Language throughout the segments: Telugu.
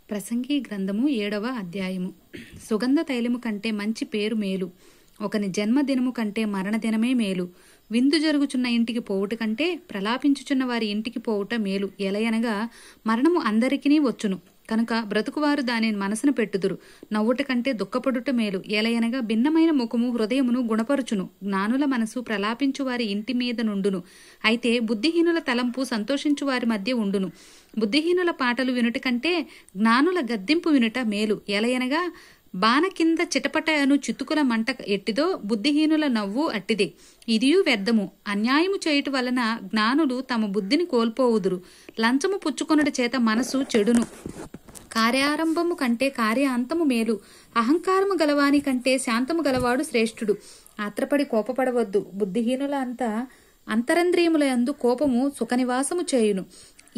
ప్రసంగి గ్రంథము 7వ అధ్యాయము. సుగంధ తైలము కంటే మంచి పేరు మేలు, ఒకని జన్మదినము కంటే మరణదినమే మేలు. విందు జరుగుచున్న ఇంటికి పోవుట కంటే ప్రలాపించుచున్న వారి ఇంటికి పోవుట మేలు. ఎలయనగా మరణము అందరికీ వచ్చును, కనుక బ్రతుకువారు దానిని మనసును పెట్టుదురు. నవ్వుట కంటే దుఃఖపడుట మేలు. ఎలయనగా భిన్నమైన ముఖము హృదయమును గుణపరుచును. జ్ఞానుల మనసు ప్రలాపించు వారి ఇంటి మీద నుండును, అయితే బుద్ధిహీనుల తలంపు సంతోషించు వారి మధ్య ఉండును. బుద్ధిహీనుల పాటలు వినుట కంటే జ్ఞానుల గద్దింపు వినుట మేలు. ఎలయనగా బాణ కింద చిటపటను చితుకుల మంట ఎట్టిదో బుద్ధిహీనుల నవ్వు అట్టిదే. ఇదియు వ్యర్థము. అన్యాయము చేయుట వలన జ్ఞానులు తమ బుద్ధిని కోల్పోవుదురు. లంచము పుచ్చుకొనుట చేత మనసు చెడును. కార్యారంభము కంటే కార్యాంతము మేలు. అహంకారము గలవాని కంటే శాంతము గలవాడు శ్రేష్ఠుడు. ఆత్రపడి కోపపడవద్దు. బుద్ధిహీనుల అంతరంద్రియముల యందు కోపము సుఖనివాసము చేయును.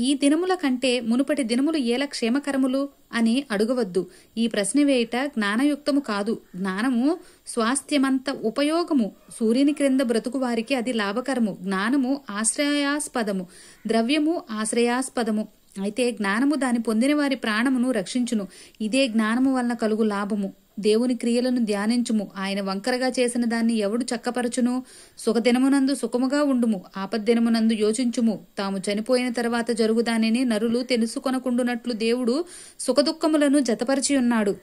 ఈ దినముల కంటే మునుపటి దినములు ఏల క్షేమకరములు అని అడుగవద్దు. ఈ ప్రశ్న వేయుట జ్ఞానయుక్తము కాదు. జ్ఞానము స్వాస్థ్యమంత ఉపయోగము. సూర్యుని క్రింద బ్రతుకు వారికి అది లాభకరము. జ్ఞానము ఆశ్రయాస్పదము, ద్రవ్యము ఆశ్రయాస్పదము. అయితే జ్ఞానము దాని పొందిన వారి ప్రాణమును రక్షించును. ఇదే జ్ఞానము వలన కలుగు లాభము. దేవుని క్రియలను ధ్యానించుము. ఆయన వంకరగా చేసిన దాన్ని ఎవడు చక్కపరచును? సుఖదినమునందు సుఖముగా ఉండుము, ఆపద్దినమునందు యోచించుము. తాము చనిపోయిన తర్వాత జరుగు దానిని నరులు తెలుసుకొనకుండునట్లు దేవుడు సుఖదుఖములను జతపరిచి ఉన్నాడు.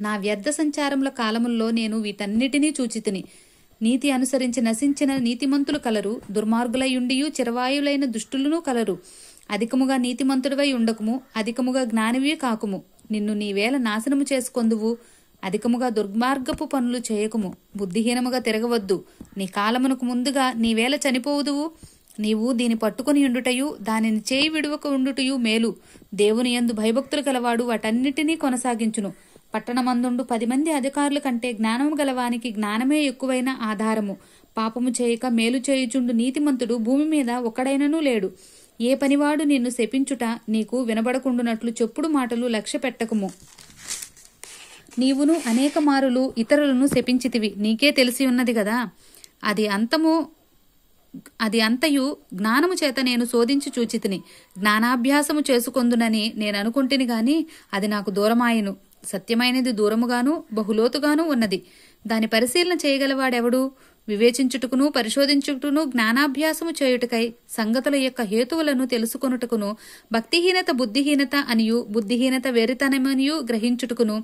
నా వ్యర్థ సంచారముల కాలముల్లో నేను వీటన్నిటినీ చూచితిని. నీతి అనుసరించి నశించిన నీతిమంతులు కలరు, దుర్మార్గులయుండియు చిరవాయులైన దుష్టులను కలరు. అధికముగా నీతిమంతుడివై ఉండకుము, అధికముగా జ్ఞానివి కాకుము. నిన్ను నీవేళ నాశనము చేసుకొందువు. అధికముగా దుర్మార్గపు పనులు చేయకుము. బుద్ధిహీనముగా తిరగవద్దు. నీ కాలమునకు ముందుగా నీవేళ చనిపోవుదువు. నీవు దీని పట్టుకుని ఉండుటయు దానిని చేయి విడువక ఉండుటయు మేలు. దేవుని యందు భయభక్తులు గలవాడు వాటన్నిటినీ కొనసాగించును. పట్టణమందుండు 10 మంది అధికారుల కంటే జ్ఞానము గలవానికి జ్ఞానమే ఎక్కువైన ఆధారము. పాపము చేయక మేలు చేయుచుండు నీతిమంతుడు భూమి మీద ఒక్కడైనను లేడు. ఏ పనివాడు నిన్ను శపించుట నీకు వినబడకుండునట్లు చెప్పుడు మాటలు లక్ష్య పెట్టకుము. నీవును అనేక మారులు ఇతరులను శపించితివి, నీకే తెలిసి ఉన్నది కదా. అది అంతయు జ్ఞానము చేత నేను శోధించి చూచితిని. జ్ఞానాభ్యాసము చేసుకొందునని నేను అనుకుంటుని గాని అది నాకు దూరమాయెను. సత్యమైనది దూరముగాను బహులోతుగాను ఉన్నది. దాని పరిశీలన చేయగలవాడెవడు? వివేచించుటకును పరిశోధించుటకును జ్ఞానాభ్యాసము చేయుటకై సంగతుల యొక్క హేతువులను తెలుసుకొనుటకును భక్తిహీనత బుద్ధిహీనత అనియు బుద్ధిహీనత వెరితనమనియు గ్రహించుటకును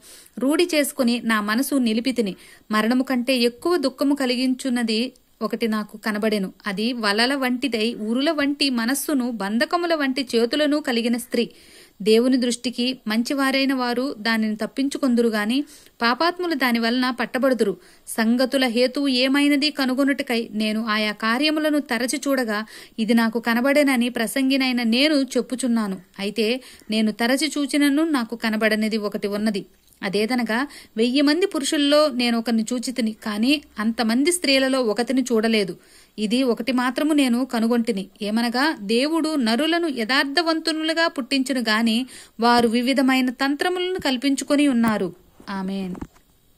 రూఢి చేసుకుని నా మనసు నిలిపితిని. మరణము కంటే ఎక్కువ దుఃఖము కలిగించున్నది ఒకటి నాకు కనబడెను. అది వలల వంటిదై ఉరుల వంటి మనస్సును బంధకముల వంటి చేతులను కలిగిన స్త్రీ. దేవుని దృష్టికి మంచివారైన వారు దానిని తప్పించుకొందురు గాని పాపాత్ములు దాని వలన పట్టబడుదురు. సంగతుల హేతువు ఏమైనది కనుగొనుటకై నేను ఆయా కార్యములను తరచి చూడగా ఇది నాకు కనబడెనని ప్రసంగినైన నేను చెప్పుచున్నాను. అయితే నేను తరచి చూచినను నాకు కనబడనిది ఒకటి ఉన్నది. అదేదనగా 1000 మంది పురుషుల్లో నేను ఒకరిని చూచితిని, కాని అంతమంది స్త్రీలలో ఒకతిని చూడలేదు. ఇది ఒకటి మాత్రము నేను కనుగొంటిని, ఏమనగా దేవుడు నరులను యథార్థవంతునులుగా పుట్టించును గాని వారు వివిధమైన తంత్రములను కల్పించుకొని ఉన్నారు. ఆమేన్.